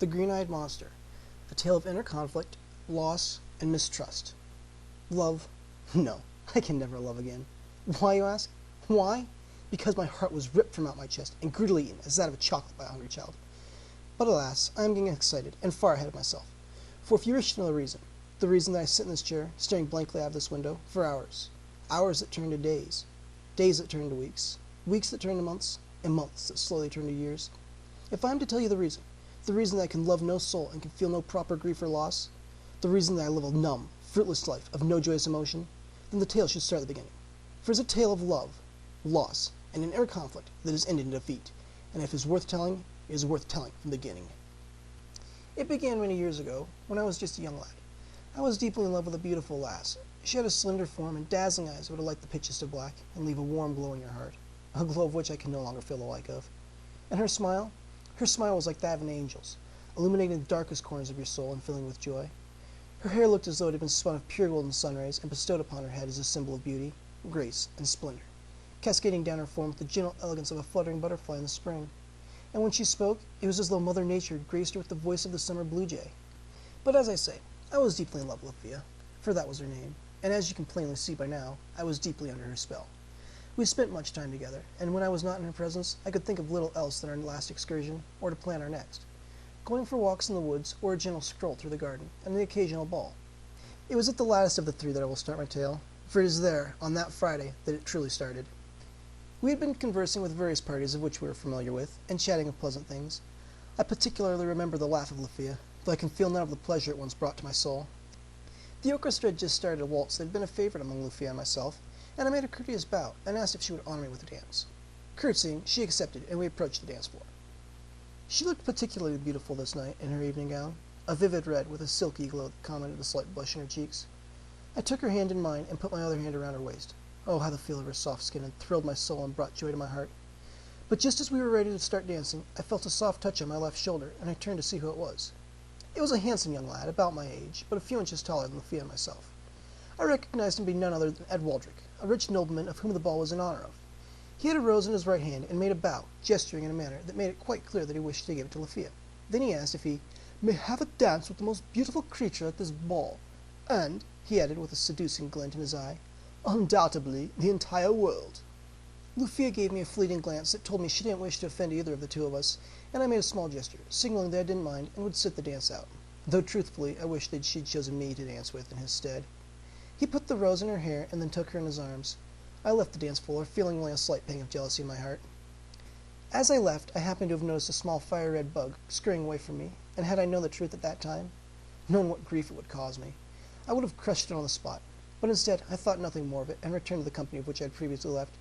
The Green-Eyed Monster, a tale of inner conflict, loss, and mistrust. Love? No, I can never love again. Why, you ask? Why? Because my heart was ripped from out my chest and greedily eaten as that of a chocolate by a hungry child. But alas, I am getting excited and far ahead of myself. For if you wish to know the reason that I sit in this chair, staring blankly out of this window, for hours. Hours that turn to days. Days that turn to weeks. Weeks that turn to months. And months that slowly turn to years. If I am to tell you the reason that I can love no soul and can feel no proper grief or loss, the reason that I live a numb, fruitless life of no joyous emotion, then the tale should start at the beginning. For it is a tale of love, loss, and an inner conflict that is ended in defeat, and if it is worth telling, it is worth telling from the beginning. It began many years ago, when I was just a young lad. I was deeply in love with a beautiful lass. She had a slender form and dazzling eyes that would light the pitches to black and leave a warm glow in your heart, a glow of which I can no longer feel the like of. And her smile was like that of an angel's, illuminating the darkest corners of your soul and filling with joy. Her hair looked as though it had been spun of pure golden sunrays and bestowed upon her head as a symbol of beauty, grace, and splendor, cascading down her form with the gentle elegance of a fluttering butterfly in the spring. And when she spoke, it was as though Mother Nature had graced her with the voice of the summer blue jay. But as I say, I was deeply in love with Lufia, for that was her name, and as you can plainly see by now, I was deeply under her spell. We spent much time together, and when I was not in her presence, I could think of little else than our last excursion, or to plan our next. Going for walks in the woods, or a gentle stroll through the garden, and the occasional ball. It was at the lattest of the three that I will start my tale, for it is there, on that Friday, that it truly started. We had been conversing with various parties of which we were familiar with, and chatting of pleasant things. I particularly remember the laugh of Lufia, though I can feel none of the pleasure it once brought to my soul. The orchestra had just started a waltz that had been a favorite among Lufia and myself, and I made a courteous bow, and asked if she would honor me with a dance. Curtsying, she accepted, and we approached the dance floor. She looked particularly beautiful this night in her evening gown, a vivid red with a silky glow that commented a slight blush in her cheeks. I took her hand in mine and put my other hand around her waist. Oh, how the feel of her soft skin had thrilled my soul and brought joy to my heart. But just as we were ready to start dancing, I felt a soft touch on my left shoulder, and I turned to see who it was. It was a handsome young lad, about my age, but a few inches taller than Lufia and myself. I recognized him to be none other than Ed Waldrick, a rich nobleman of whom the ball was in honor of. He had a rose in his right hand and made a bow, gesturing in a manner that made it quite clear that he wished to give it to Lufia. Then he asked if he may have a dance with the most beautiful creature at this ball, and, he added with a seducing glint in his eye, undoubtedly the entire world. Lufia gave me a fleeting glance that told me she didn't wish to offend either of the two of us, and I made a small gesture, signaling that I didn't mind and would sit the dance out, though truthfully I wished that she'd chosen me to dance with in his stead. He put the rose in her hair and then took her in his arms. I left the dance floor, feeling only a slight pang of jealousy in my heart. As I left, I happened to have noticed a small fire-red bug scurrying away from me, and had I known the truth at that time, known what grief it would cause me, I would have crushed it on the spot. But instead, I thought nothing more of it, and returned to the company of which I had previously left.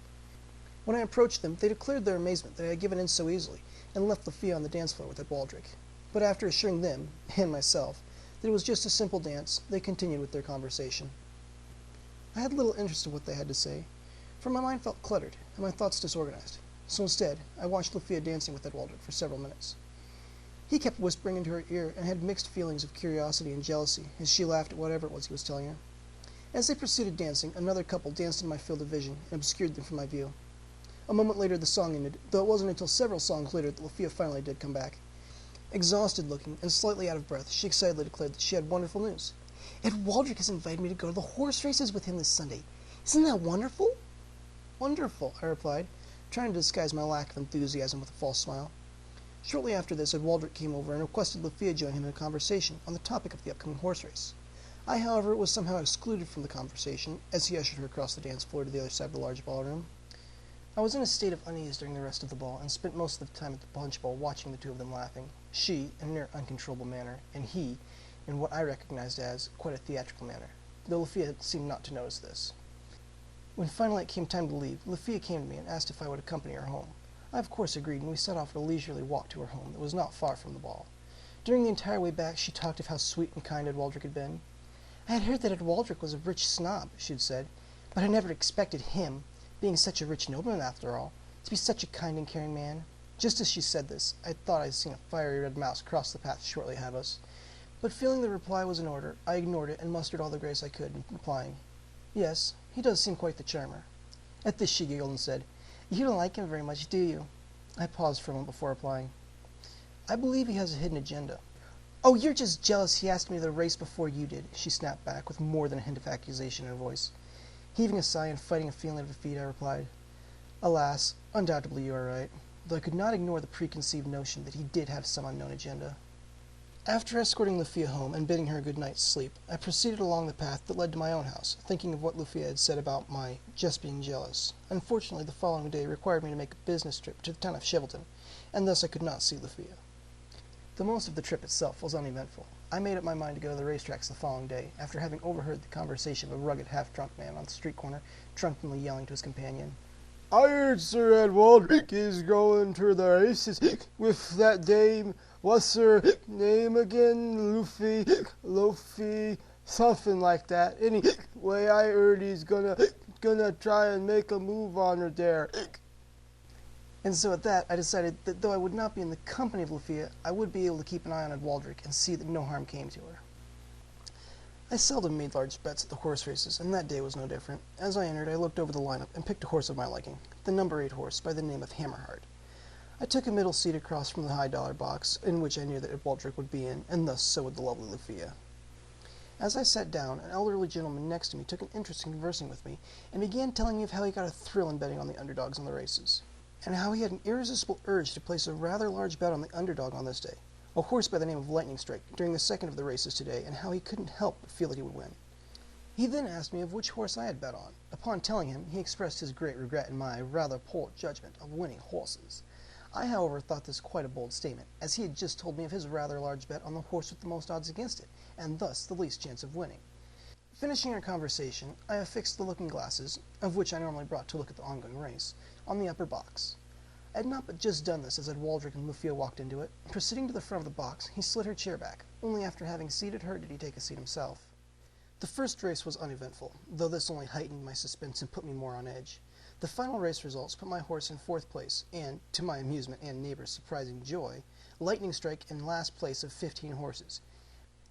When I approached them, they declared their amazement that I had given in so easily, and left Lufia on the dance floor with Ed Waldrick. But after assuring them, and myself, that it was just a simple dance, they continued with their conversation. I had little interest in what they had to say, for my mind felt cluttered, and my thoughts disorganized. So instead, I watched Lufia dancing with Ed Waldrick for several minutes. He kept whispering into her ear, and had mixed feelings of curiosity and jealousy, as she laughed at whatever it was he was telling her. As they proceeded dancing, another couple danced in my field of vision, and obscured them from my view. A moment later the song ended, though it wasn't until several songs later that Lufia finally did come back. Exhausted-looking, and slightly out of breath, she excitedly declared that she had wonderful news. Ed Waldrick has invited me to go to the horse races with him this Sunday. Isn't that wonderful? Wonderful, I replied, trying to disguise my lack of enthusiasm with a false smile. Shortly after this, Ed Waldrick came over and requested Lufia join him in a conversation on the topic of the upcoming horse race. I, however, was somehow excluded from the conversation, as he ushered her across the dance floor to the other side of the large ballroom. I was in a state of unease during the rest of the ball, and spent most of the time at the punch bowl watching the two of them laughing, she in a near uncontrollable manner, and he in what I recognized as quite a theatrical manner, though Lufia seemed not to notice this. When finally it came time to leave, Lufia came to me and asked if I would accompany her home. I of course agreed, and we set off at a leisurely walk to her home that was not far from the ball. During the entire way back she talked of how sweet and kind Ed Waldrick had been. I had heard that Ed Waldrick was a rich snob, she had said, but I never expected him, being such a rich nobleman after all, to be such a kind and caring man. Just as she said this, I thought I had seen a fiery red mouse cross the path shortly ahead of us. But feeling the reply was in order, I ignored it and mustered all the grace I could in replying, "Yes, he does seem quite the charmer." At this she giggled and said, "You don't like him very much, do you?" I paused for a moment before replying. I believe he has a hidden agenda. Oh, you're just jealous he asked me to the race before you did, she snapped back, with more than a hint of accusation in her voice. Heaving a sigh and fighting a feeling of defeat, I replied, Alas, undoubtedly you are right, though I could not ignore the preconceived notion that he did have some unknown agenda. After escorting Lufia home and bidding her a good night's sleep, I proceeded along the path that led to my own house, thinking of what Lufia had said about my just being jealous. Unfortunately, the following day required me to make a business trip to the town of Shivelton, and thus I could not see Lufia. Though most of the trip itself was uneventful, I made up my mind to go to the racetracks the following day, after having overheard the conversation of a rugged, half-drunk man on the street corner, drunkenly yelling to his companion, I heard Sir Edward is going to the races with that dame. What's her name again? Luffy, something like that. Anyway, I heard he's gonna try and make a move on her there. And so at that, I decided that though I would not be in the company of Lufia, I would be able to keep an eye on Edwaldric and see that no harm came to her. I seldom made large bets at the horse races, and that day was no different. As I entered, I looked over the lineup and picked a horse of my liking, the number 8 horse by the name of Hammerheart. I took a middle seat across from the high-dollar box, in which I knew that Edwaldric would be in, and thus so would the lovely Lufia. As I sat down, an elderly gentleman next to me took an interest in conversing with me, and began telling me of how he got a thrill in betting on the underdogs on the races, and how he had an irresistible urge to place a rather large bet on the underdog on this day, a horse by the name of Lightning Strike, during the second of the races today, and how he couldn't help but feel that he would win. He then asked me of which horse I had bet on. Upon telling him, he expressed his great regret in my rather poor judgment of winning horses. I, however, thought this quite a bold statement, as he had just told me of his rather large bet on the horse with the most odds against it, and thus the least chance of winning. Finishing our conversation, I affixed the looking glasses, of which I normally brought to look at the ongoing race, on the upper box. I had not but just done this as Edwaldric and Lufia walked into it. Proceeding to the front of the box, he slid her chair back. Only after having seated her did he take a seat himself. The first race was uneventful, though this only heightened my suspense and put me more on edge. The final race results put my horse in 4th place, and, to my amusement and neighbors' surprising joy, Lightning Strike in last place of 15 horses.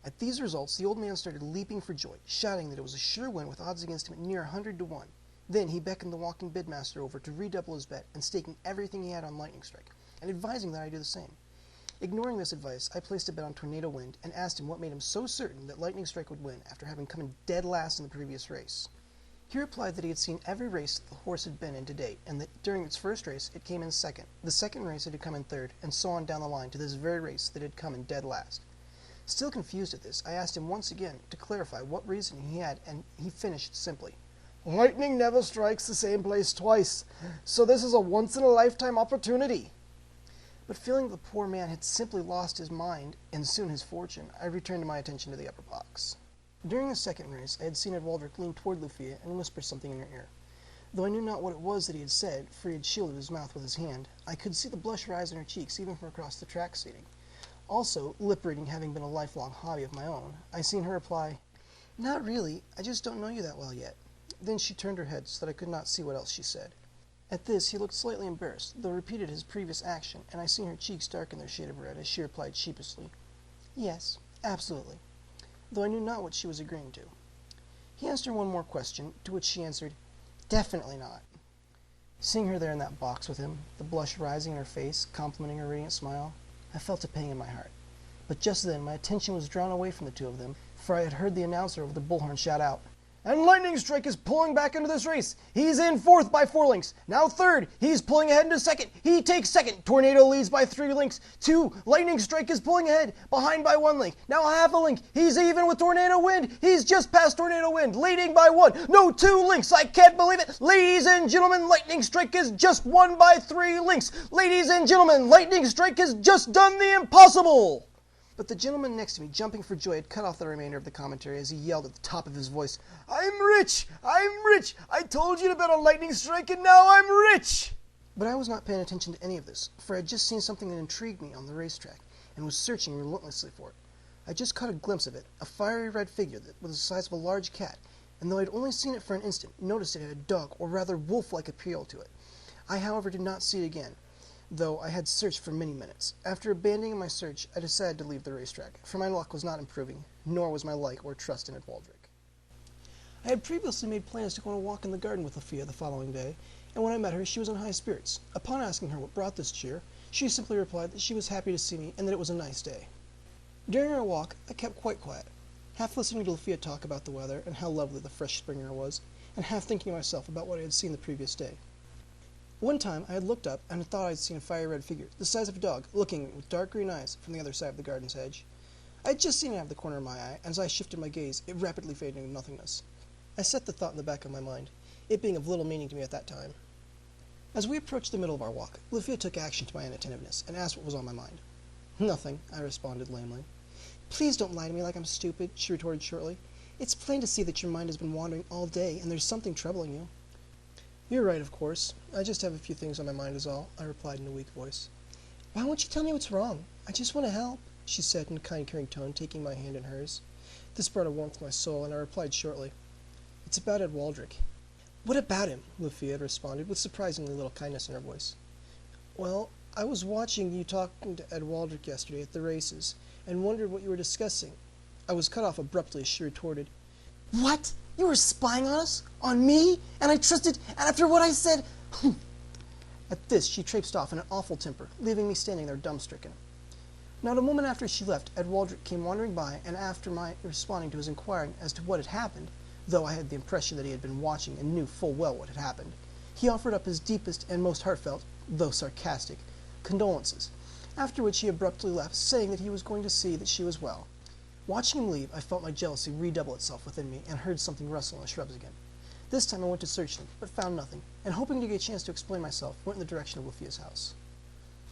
At these results, the old man started leaping for joy, shouting that it was a sure win with odds against him at near 100 to 1. Then he beckoned the walking bidmaster over to redouble his bet and staking everything he had on Lightning Strike, and advising that I do the same. Ignoring this advice, I placed a bet on Tornado Wind and asked him what made him so certain that Lightning Strike would win after having come in dead last in the previous race. He replied that he had seen every race that the horse had been in to date, and that during its first race it came in second, the second race it had come in third, and so on down the line to this very race that had come in dead last. Still confused at this, I asked him once again to clarify what reasoning he had, and he finished simply, Lightning never strikes the same place twice, so this is a once-in-a-lifetime opportunity. But feeling the poor man had simply lost his mind, and soon his fortune, I returned my attention to the upper box. During the second race, I had seen Edwaldric lean toward Lufia and whisper something in her ear. Though I knew not what it was that he had said, for he had shielded his mouth with his hand, I could see the blush rise in her cheeks even from across the track seating. Also, lip-reading having been a lifelong hobby of my own, I seen her reply, Not really, I just don't know you that well yet. Then she turned her head so that I could not see what else she said. At this, he looked slightly embarrassed, though repeated his previous action, and I seen her cheeks darken their shade of red as she replied sheepishly, Yes, absolutely, though I knew not what she was agreeing to. He asked her one more question, to which she answered, Definitely not. Seeing her there in that box with him, the blush rising in her face, complimenting her radiant smile, I felt a pang in my heart. But just then my attention was drawn away from the two of them, for I had heard the announcer over the bullhorn shout out, And Lightning Strike is pulling back into this race. He's in 4th by 4 lengths. Now 3rd. He's pulling ahead into 2nd. He takes 2nd. Tornado leads by 3 lengths. 2. Lightning Strike is pulling ahead. Behind by 1 length. Now half a length. He's even with Tornado Wind. He's just past Tornado Wind. Leading by 1. No, 2 lengths. I can't believe it. Ladies and gentlemen, Lightning Strike is just won by 3 lengths. Ladies and gentlemen, Lightning Strike has just done the impossible. But the gentleman next to me, jumping for joy, had cut off the remainder of the commentary as he yelled at the top of his voice, I'm rich! I'm rich! I told you to bet on Lightning Strike, and now I'm rich! But I was not paying attention to any of this, for I had just seen something that intrigued me on the racetrack, and was searching relentlessly for it. I just caught a glimpse of it, a fiery red figure that was the size of a large cat, and though I had only seen it for an instant, noticed it had a dog, or rather wolf-like appeal to it. I, however, did not see it again, though I had searched for many minutes. After abandoning my search, I decided to leave the racetrack, for my luck was not improving, nor was my like or trust in Edwaldric. I had previously made plans to go on a walk in the garden with Lufia the following day, and when I met her, she was in high spirits. Upon asking her what brought this cheer, She simply replied that she was happy to see me and that it was a nice day. During our walk, I kept quite quiet, half listening to Lucia talk about the weather and how lovely the fresh spring air was, and half thinking to myself about what I had seen the previous day. One time I had looked up and had thought I had seen a fiery red figure, the size of a dog, looking at me with dark green eyes from the other side of the garden's hedge. I had just seen it out of the corner of my eye, and as I shifted my gaze, it rapidly faded into nothingness. I set the thought in the back of my mind, it being of little meaning to me at that time. As we approached the middle of our walk, Lucia took action to my inattentiveness and asked what was on my mind. Nothing, I responded lamely. Please don't lie to me like I'm stupid, she retorted shortly. It's plain to see that your mind has been wandering all day, and there's something troubling you. You're right, of course. I just have a few things on my mind is all, I replied in a weak voice. Why won't you tell me what's wrong? I just want to help, she said in a kind, caring tone, taking my hand in hers. This brought a warmth to my soul, and I replied shortly, It's about Ed Waldrick. What about him? Lucia had responded, with surprisingly little kindness in her voice. Well, I was watching you talking to Ed Waldrick yesterday at the races, and wondered what you were discussing. I was cut off abruptly as she retorted, What? You were spying on us? On me? And I trusted, and after what I said... At this, she traipsed off in an awful temper, leaving me standing there dumb-stricken. Not a moment after she left, Ed Waldrick came wandering by, and after my responding to his inquiring as to what had happened, though I had the impression that he had been watching and knew full well what had happened, he offered up his deepest and most heartfelt, though sarcastic, condolences, after which he abruptly left, saying that he was going to see that she was well. Watching him leave, I felt my jealousy redouble itself within me, and heard something rustle in the shrubs again. This time I went to search them, but found nothing, and hoping to get a chance to explain myself, went in the direction of Lucia's house.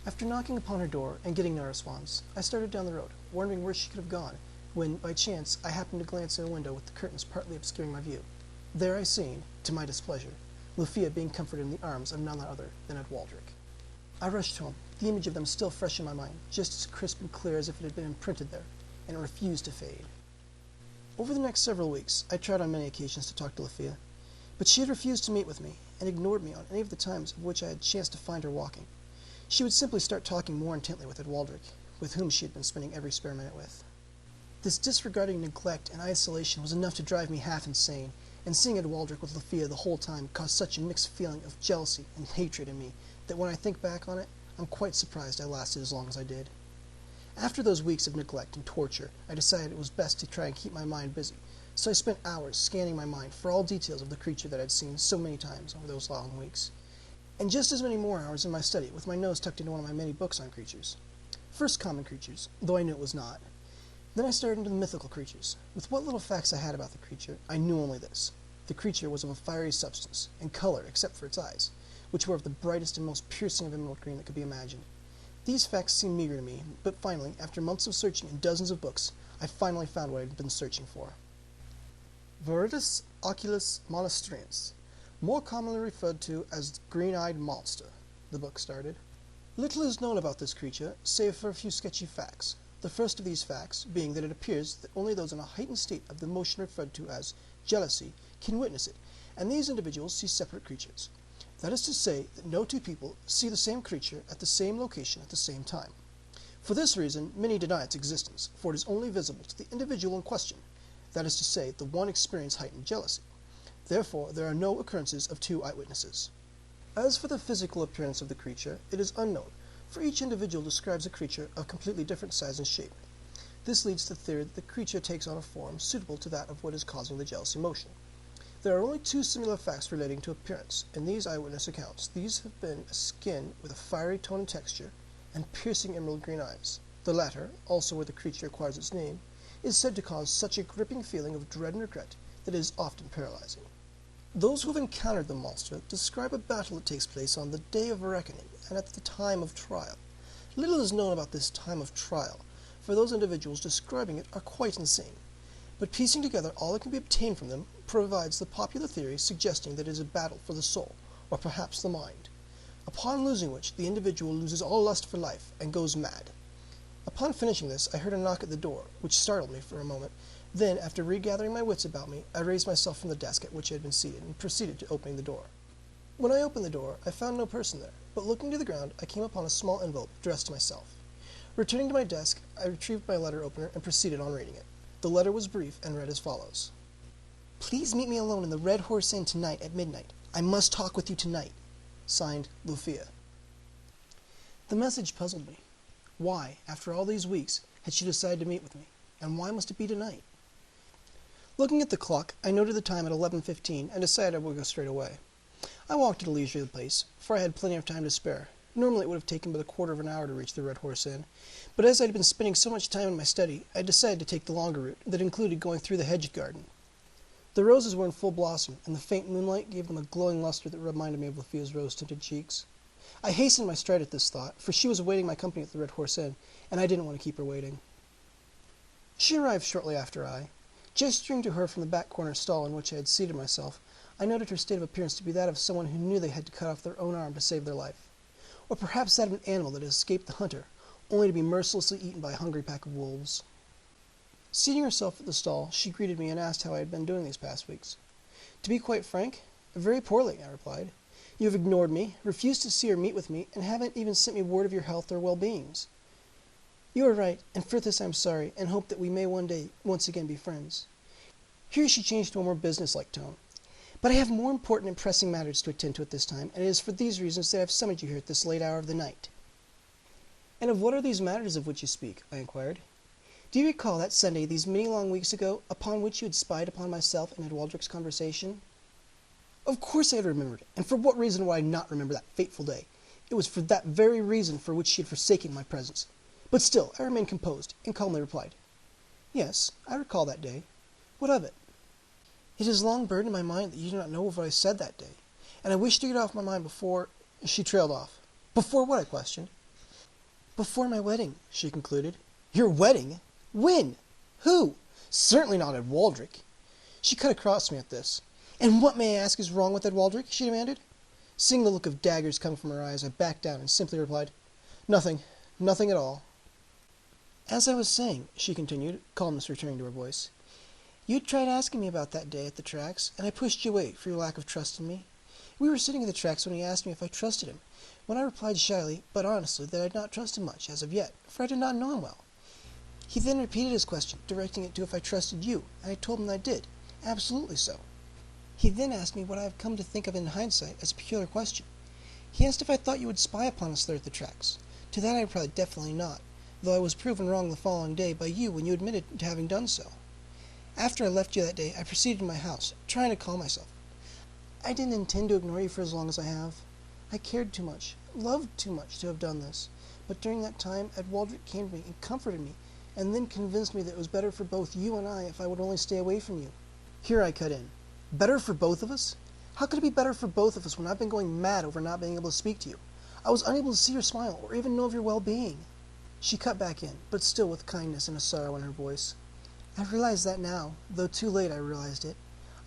After knocking upon her door and getting no response, I started down the road, wondering where she could have gone, when, by chance, I happened to glance in a window with the curtains partly obscuring my view. There I seen, to my displeasure, Lucia being comforted in the arms of none other than Ed Waldrick. I rushed home, the image of them still fresh in my mind, just as crisp and clear as if it had been imprinted there, and it refused to fade. Over the next several weeks, I tried on many occasions to talk to Lucia, but she had refused to meet with me, and ignored me on any of the times of which I had chanced to find her walking. She would simply start talking more intently with Ed Waldrick, with whom she had been spending every spare minute with. This disregarding neglect and isolation was enough to drive me half insane, and seeing Ed Waldrick with Lucia the whole time caused such a mixed feeling of jealousy and hatred in me that when I think back on it, I'm quite surprised I lasted as long as I did. After those weeks of neglect and torture, I decided it was best to try and keep my mind busy, so I spent hours scanning my mind for all details of the creature that I'd seen so many times over those long weeks, and just as many more hours in my study with my nose tucked into one of my many books on creatures. First common creatures, though I knew it was not. Then I started into the mythical creatures. With what little facts I had about the creature, I knew only this. The creature was of a fiery substance, and color except for its eyes, which were of the brightest and most piercing of emerald green that could be imagined. These facts seemed meager to me, but finally, after months of searching in dozens of books, I finally found what I had been searching for. Viridis oculus monastriens, more commonly referred to as the green-eyed monster, the book started. Little is known about this creature, save for a few sketchy facts. The first of these facts being that it appears that only those in a heightened state of the emotion referred to as jealousy can witness it, and these individuals see separate creatures. That is to say that no two people see the same creature at the same location at the same time. For this reason, many deny its existence, for it is only visible to the individual in question, that is to say, the one experiencing heightened jealousy. Therefore, there are no occurrences of two eyewitnesses. As for the physical appearance of the creature, it is unknown, for each individual describes a creature of completely different size and shape. This leads to the theory that the creature takes on a form suitable to that of what is causing the jealous emotion. There are only two similar facts relating to appearance in these eyewitness accounts. These have been a skin with a fiery tone and texture, and piercing emerald green eyes. The latter, also where the creature acquires its name, is said to cause such a gripping feeling of dread and regret that it is often paralyzing. Those who have encountered the monster describe a battle that takes place on the day of reckoning and at the time of trial. Little is known about this time of trial, for those individuals describing it are quite insane, but piecing together all that can be obtained from them provides the popular theory suggesting that it is a battle for the soul, or perhaps the mind, upon losing which the individual loses all lust for life and goes mad. Upon finishing this, I heard a knock at the door, which startled me for a moment. Then, after regathering my wits about me, I raised myself from the desk at which I had been seated and proceeded to opening the door. When I opened the door, I found no person there, but looking to the ground, I came upon a small envelope addressed to myself. Returning to my desk, I retrieved my letter opener and proceeded on reading it. The letter was brief and read as follows. Please meet me alone in the Red Horse Inn tonight at midnight. I must talk with you tonight. Signed, Lucia. The message puzzled me. Why, after all these weeks, had she decided to meet with me? And why must it be tonight? Looking at the clock, I noted the time at 11:15 and decided I would go straight away. I walked at a leisurely pace, for I had plenty of time to spare. Normally it would have taken but a quarter of an hour to reach the Red Horse Inn, but as I had been spending so much time in my study, I decided to take the longer route that included going through the hedge garden. The roses were in full blossom, and the faint moonlight gave them a glowing luster that reminded me of Lufia's rose-tinted cheeks. I hastened my stride at this thought, for she was awaiting my company at the Red Horse Inn, and I didn't want to keep her waiting. She arrived shortly after I. Gesturing to her from the back corner stall in which I had seated myself, I noted her state of appearance to be that of someone who knew they had to cut off their own arm to save their life, or perhaps that of an animal that has escaped the hunter, only to be mercilessly eaten by a hungry pack of wolves. Seating herself at the stall, she greeted me and asked how I had been doing these past weeks. To be quite frank, very poorly, I replied. You have ignored me, refused to see or meet with me, and haven't even sent me word of your health or well-beings. You are right, and for this I am sorry, and hope that we may one day once again be friends. Here she changed to a more business-like tone. But I have more important and pressing matters to attend to at this time, and it is for these reasons that I have summoned you here at this late hour of the night. And of what are these matters of which you speak? I inquired. Do you recall that Sunday, these many long weeks ago, upon which you had spied upon myself and Ed Waldrick's conversation? Of course I had remembered it, and for what reason would I not remember that fateful day? It was for that very reason for which she had forsaken my presence. But still, I remained composed, and calmly replied, Yes, I recall that day. What of it? It has long burned in my mind that you do not know of what I said that day, and I wish to get off my mind before... She trailed off. Before what? I questioned. Before my wedding, she concluded. Your wedding? When? Who? Certainly not Ed Waldrick. She cut across me at this. And what, may I ask, is wrong with Ed Waldrick? She demanded. Seeing the look of daggers come from her eyes, I backed down and simply replied, Nothing. Nothing at all. As I was saying, she continued, calmness returning to her voice, you had tried asking me about that day at the tracks, and I pushed you away for your lack of trust in me. We were sitting at the tracks when he asked me if I trusted him, when I replied shyly, but honestly, that I did not trust him much, as of yet, for I did not know him well. He then repeated his question, directing it to if I trusted you, and I told him that I did, absolutely so. He then asked me what I have come to think of in hindsight as a peculiar question. He asked if I thought you would spy upon us there at the tracks. To that I replied definitely not, though I was proven wrong the following day by you when you admitted to having done so. After I left you that day, I proceeded to my house, trying to calm myself. I didn't intend to ignore you for as long as I have. I cared too much, loved too much to have done this, but during that time Ed Waldrick came to me and comforted me, and then convinced me that it was better for both you and I if I would only stay away from you. Here I cut in. Better for both of us? How could it be better for both of us when I've been going mad over not being able to speak to you? I was unable to see your smile or even know of your well-being. She cut back in, but still with kindness and a sorrow in her voice. I realize that now, though too late I realized it.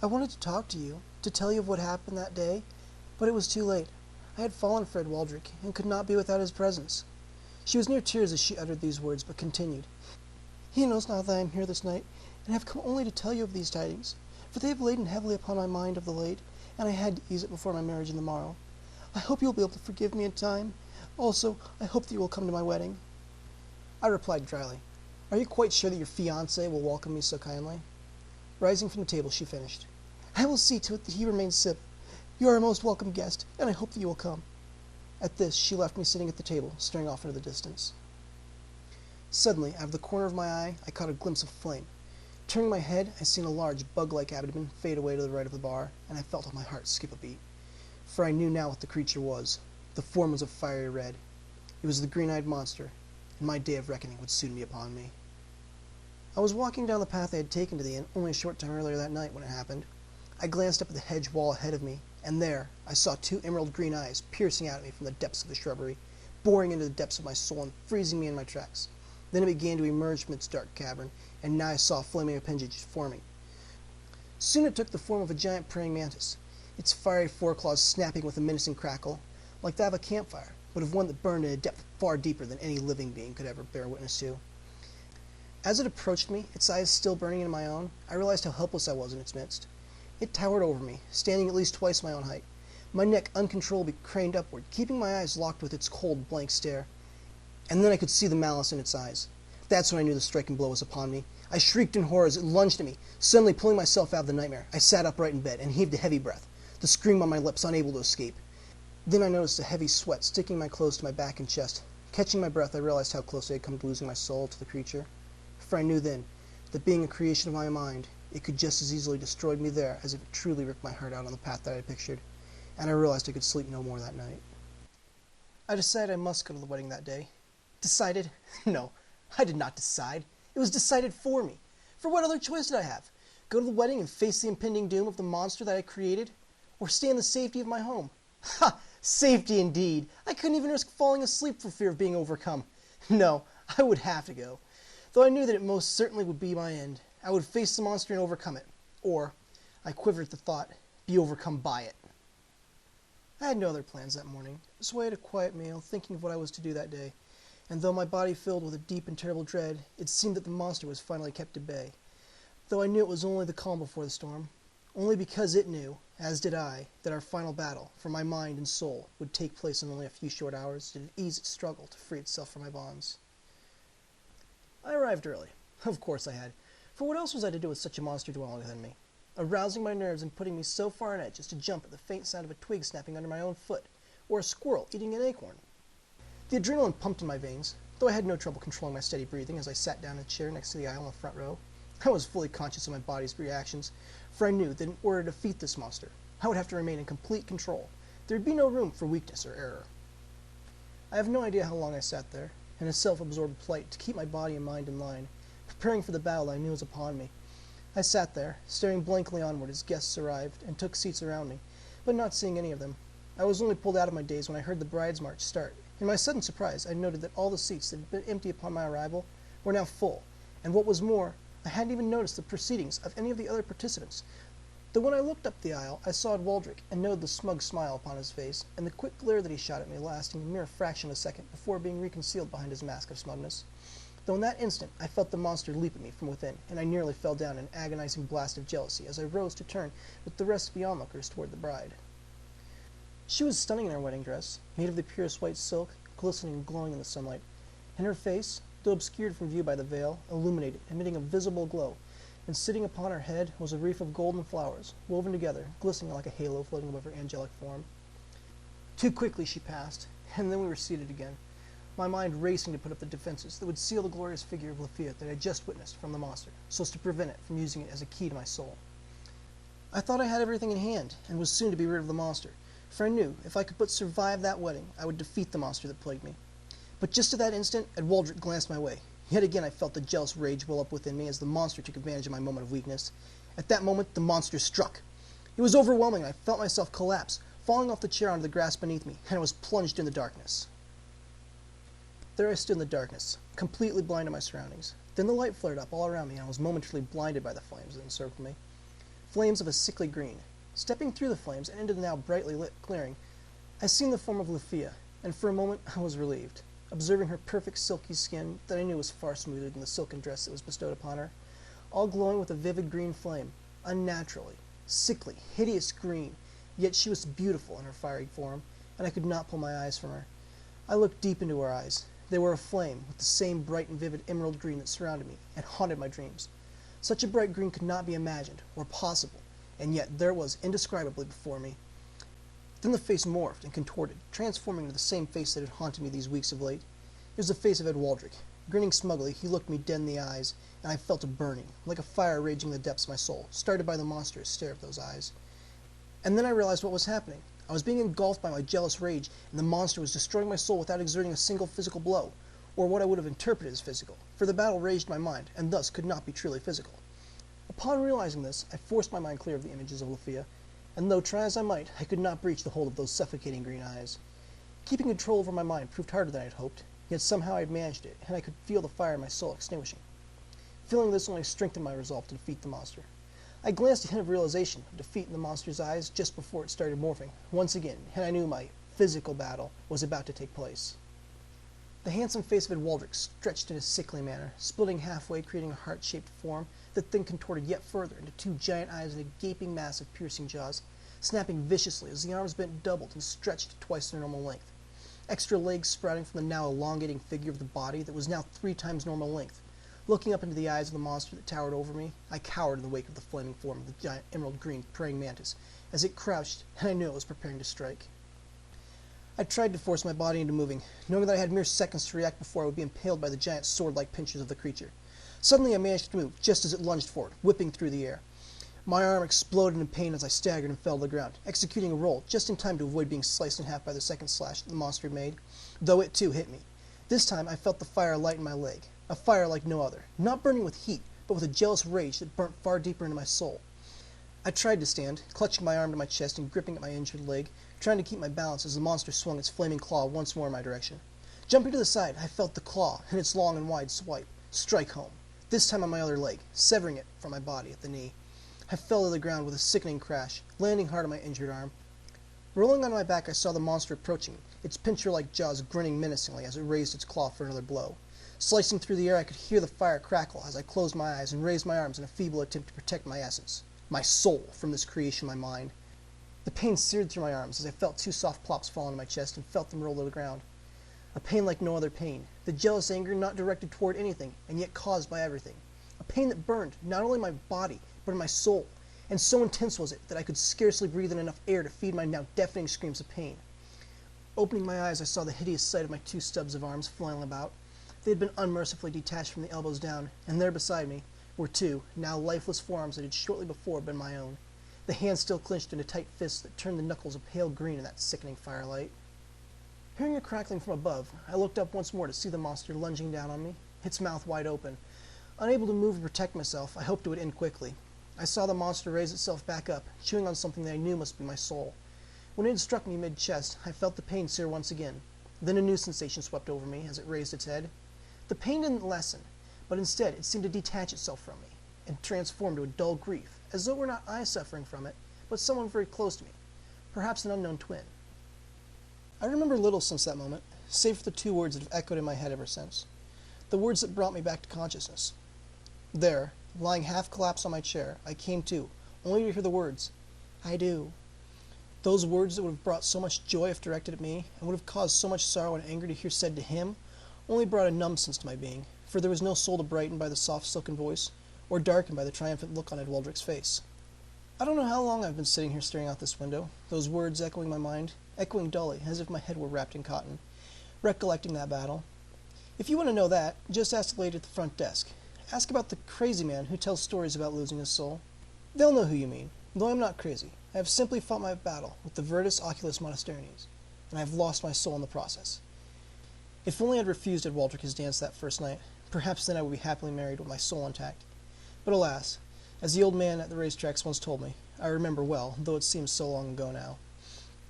I wanted to talk to you, to tell you of what happened that day, but it was too late. I had fallen for Ed Waldrick, and could not be without his presence. She was near tears as she uttered these words, but continued. He knows now that I am here this night, and have come only to tell you of these tidings, for they have laden heavily upon my mind of the late, and I had to ease it before my marriage in the morrow. I hope you will be able to forgive me in time. Also, I hope that you will come to my wedding. I replied dryly, Are you quite sure that your fiancé will welcome me so kindly? Rising from the table, she finished. I will see to it that he remains civil. You are a most welcome guest, and I hope that you will come. At this, she left me sitting at the table, staring off into the distance. Suddenly, out of the corner of my eye, I caught a glimpse of flame. Turning my head, I seen a large, bug-like abdomen fade away to the right of the bar, and I felt my heart skip a beat. For I knew now what the creature was. The form was a fiery red. It was the green-eyed monster, and my day of reckoning would soon be upon me. I was walking down the path I had taken to the inn only a short time earlier that night when it happened. I glanced up at the hedge wall ahead of me, and there I saw two emerald green eyes piercing out at me from the depths of the shrubbery, boring into the depths of my soul and freezing me in my tracks. Then it began to emerge from its dark cavern, and now I saw flaming appendages forming. Soon it took the form of a giant praying mantis, its fiery foreclaws snapping with a menacing crackle, like that of a campfire, but of one that burned in a depth far deeper than any living being could ever bear witness to. As it approached me, its eyes still burning in my own, I realized how helpless I was in its midst. It towered over me, standing at least twice my own height, my neck uncontrollably craned upward, keeping my eyes locked with its cold, blank stare. And then I could see the malice in its eyes. That's when I knew the striking blow was upon me. I shrieked in horror as it lunged at me. Suddenly pulling myself out of the nightmare, I sat upright in bed and heaved a heavy breath, the scream on my lips unable to escape. Then I noticed a heavy sweat sticking my clothes to my back and chest. Catching my breath, I realized how close I had come to losing my soul to the creature. For I knew then that being a creation of my mind, it could just as easily destroy me there as if it truly ripped my heart out on the path that I had pictured, and I realized I could sleep no more that night. I decided I must go to the wedding that day. Decided? No, I did not decide. It was decided for me. For what other choice did I have? Go to the wedding and face the impending doom of the monster that I created? Or stay in the safety of my home? Ha! Safety indeed! I couldn't even risk falling asleep for fear of being overcome. No, I would have to go. Though I knew that it most certainly would be my end. I would face the monster and overcome it. Or, I quivered at the thought, be overcome by it. I had no other plans that morning, so I ate a quiet meal, thinking of what I was to do that day. And though my body filled with a deep and terrible dread, it seemed that the monster was finally kept at bay. Though I knew it was only the calm before the storm. Only because it knew, as did I, that our final battle for my mind and soul would take place in only a few short hours did it ease its struggle to free itself from my bonds. I arrived early. Of course I had. For what else was I to do with such a monster dwelling within me? Arousing my nerves and putting me so far on edge as to jump at the faint sound of a twig snapping under my own foot, or a squirrel eating an acorn. The adrenaline pumped in my veins, though I had no trouble controlling my steady breathing as I sat down in a chair next to the aisle in the front row. I was fully conscious of my body's reactions, for I knew that in order to defeat this monster, I would have to remain in complete control. There would be no room for weakness or error. I have no idea how long I sat there, in a self-absorbed plight to keep my body and mind in line, preparing for the battle I knew was upon me. I sat there, staring blankly onward as guests arrived and took seats around me, but not seeing any of them. I was only pulled out of my daze when I heard the bride's march start. In my sudden surprise, I noted that all the seats that had been empty upon my arrival were now full, and what was more, I hadn't even noticed the proceedings of any of the other participants. Though when I looked up the aisle, I saw Waldrick and noted the smug smile upon his face, and the quick glare that he shot at me lasting a mere fraction of a second before being reconcealed behind his mask of smugness. Though in that instant I felt the monster leap at me from within, and I nearly fell down in an agonizing blast of jealousy as I rose to turn with the rest of the onlookers toward the bride. She was stunning in her wedding dress, made of the purest white silk, glistening and glowing in the sunlight, and her face, though obscured from view by the veil, illuminated, emitting a visible glow, and sitting upon her head was a wreath of golden flowers, woven together, glistening like a halo floating above her angelic form. Too quickly she passed, and then we were seated again, my mind racing to put up the defenses that would seal the glorious figure of Lafayette that I had just witnessed from the monster, so as to prevent it from using it as a key to my soul. I thought I had everything in hand, and was soon to be rid of the monster, for I knew if I could but survive that wedding, I would defeat the monster that plagued me. But just at that instant, Waldrick glanced my way. Yet again I felt the jealous rage well up within me as the monster took advantage of my moment of weakness. At that moment, the monster struck. It was overwhelming, and I felt myself collapse, falling off the chair onto the grass beneath me, and I was plunged in the darkness. There I stood in the darkness, completely blind to my surroundings. Then the light flared up all around me, and I was momentarily blinded by the flames that encircled me. Flames of a sickly green. Stepping through the flames and into the now brightly lit clearing, I seen the form of Lafayette, and for a moment I was relieved, observing her perfect silky skin that I knew was far smoother than the silken dress that was bestowed upon her, all glowing with a vivid green flame, unnaturally, sickly, hideous green, yet she was beautiful in her fiery form, and I could not pull my eyes from her. I looked deep into her eyes. They were aflame with the same bright and vivid emerald green that surrounded me and haunted my dreams. Such a bright green could not be imagined or possible, and yet there it was indescribably before me. Then the face morphed and contorted, transforming into the same face that had haunted me these weeks of late. It was the face of Ed Waldrick. Grinning smugly, he looked me dead in the eyes, and I felt a burning, like a fire raging in the depths of my soul, started by the monstrous stare of those eyes. And then I realized what was happening. I was being engulfed by my jealous rage, and the monster was destroying my soul without exerting a single physical blow, or what I would have interpreted as physical, for the battle raged my mind, and thus could not be truly physical. Upon realizing this, I forced my mind clear of the images of Lafayette, and though try as I might, I could not breach the hold of those suffocating green eyes. Keeping control over my mind proved harder than I had hoped, yet somehow I had managed it, and I could feel the fire in my soul extinguishing. Feeling this only strengthened my resolve to defeat the monster. I glanced a hint of realization of defeat in the monster's eyes just before it started morphing, once again, and I knew my physical battle was about to take place. The handsome face of Ed Waldrick stretched in a sickly manner, splitting halfway, creating a heart-shaped form that then contorted yet further into two giant eyes and a gaping mass of piercing jaws, snapping viciously as the arms bent doubled and stretched to twice their normal length. Extra legs sprouting from the now elongating figure of the body that was now 3 times normal length. Looking up into the eyes of the monster that towered over me, I cowered in the wake of the flaming form of the giant emerald green praying mantis as it crouched, and I knew it was preparing to strike. I tried to force my body into moving, knowing that I had mere seconds to react before I would be impaled by the giant sword-like pinchers of the creature. Suddenly I managed to move, just as it lunged forward, whipping through the air. My arm exploded in pain as I staggered and fell to the ground, executing a roll just in time to avoid being sliced in half by the second slash the monster had made, though it too hit me. This time I felt the fire light in my leg, a fire like no other, not burning with heat, but with a jealous rage that burnt far deeper into my soul. I tried to stand, clutching my arm to my chest and gripping at my injured leg, trying to keep my balance as the monster swung its flaming claw once more in my direction. Jumping to the side, I felt the claw, in its long and wide swipe, strike home, this time on my other leg, severing it from my body at the knee. I fell to the ground with a sickening crash, landing hard on my injured arm. Rolling on my back, I saw the monster approaching me, its pincher-like jaws grinning menacingly as it raised its claw for another blow. Slicing through the air, I could hear the fire crackle as I closed my eyes and raised my arms in a feeble attempt to protect my essence, my soul, from this creation of my mind. The pain seared through my arms as I felt two soft plops fall into my chest and felt them roll to the ground. A pain like no other pain, the jealous anger not directed toward anything, and yet caused by everything. A pain that burned not only my body, but in my soul, and so intense was it that I could scarcely breathe in enough air to feed my now deafening screams of pain. Opening my eyes, I saw the hideous sight of my two stubs of arms flailing about. They had been unmercifully detached from the elbows down, and there beside me were two, now lifeless forearms that had shortly before been my own, the hands still clenched in a tight fist that turned the knuckles a pale green in that sickening firelight. Hearing a crackling from above, I looked up once more to see the monster lunging down on me, its mouth wide open. Unable to move and protect myself, I hoped it would end quickly. I saw the monster raise itself back up, chewing on something that I knew must be my soul. When it had struck me mid-chest, I felt the pain sear once again. Then a new sensation swept over me as it raised its head. The pain didn't lessen, but instead it seemed to detach itself from me and transform to a dull grief, as though it were not I suffering from it, but someone very close to me, perhaps an unknown twin. I remember little since that moment, save for the two words that have echoed in my head ever since, the words that brought me back to consciousness. There, lying half collapsed on my chair, I came to, only to hear the words, "I do." Those words that would have brought so much joy if directed at me, and would have caused so much sorrow and anger to hear said to him, only brought a numb sense to my being, for there was no soul to brighten by the soft silken voice, or darken by the triumphant look on Ed Waldrick's face. I don't know how long I've been sitting here staring out this window, those words echoing my mind, echoing dully, as if my head were wrapped in cotton, recollecting that battle. If you want to know that, just ask the lady at the front desk. Ask about the crazy man who tells stories about losing his soul. They'll know who you mean, though I'm not crazy. I have simply fought my battle with the Virtus Oculus Monasterines, and I have lost my soul in the process. If only I'd refused Ed Waldrick his dance that first night, perhaps then I would be happily married with my soul intact. But alas, as the old man at the racetracks once told me, I remember well, though it seems so long ago now,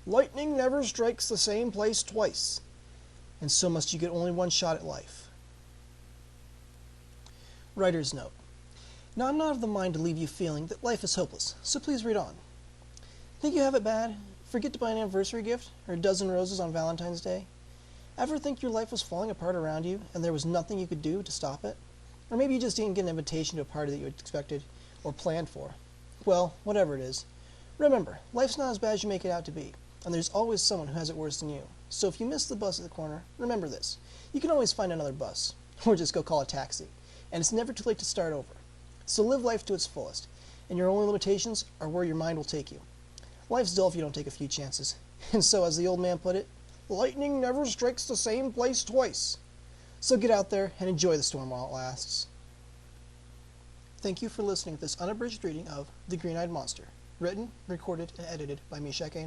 "Lightning never strikes the same place twice, and so must you get only one shot at life." Writer's note. Now I'm not of the mind to leave you feeling that life is hopeless, so please read on. Think you have it bad? Forget to buy an anniversary gift, or a dozen roses on Valentine's Day? Ever think your life was falling apart around you, and there was nothing you could do to stop it? Or maybe you just didn't get an invitation to a party that you had expected or planned for. Well, whatever it is, remember, life's not as bad as you make it out to be, and there's always someone who has it worse than you. So if you miss the bus at the corner, remember this. You can always find another bus, or just go call a taxi, and it's never too late to start over. So live life to its fullest, and your only limitations are where your mind will take you. Life's dull if you don't take a few chances, and so, as the old man put it, lightning never strikes the same place twice. So get out there and enjoy the storm while it lasts. Thank you for listening to this unabridged reading of The Green-Eyed Monster, written, recorded, and edited by Mishak A.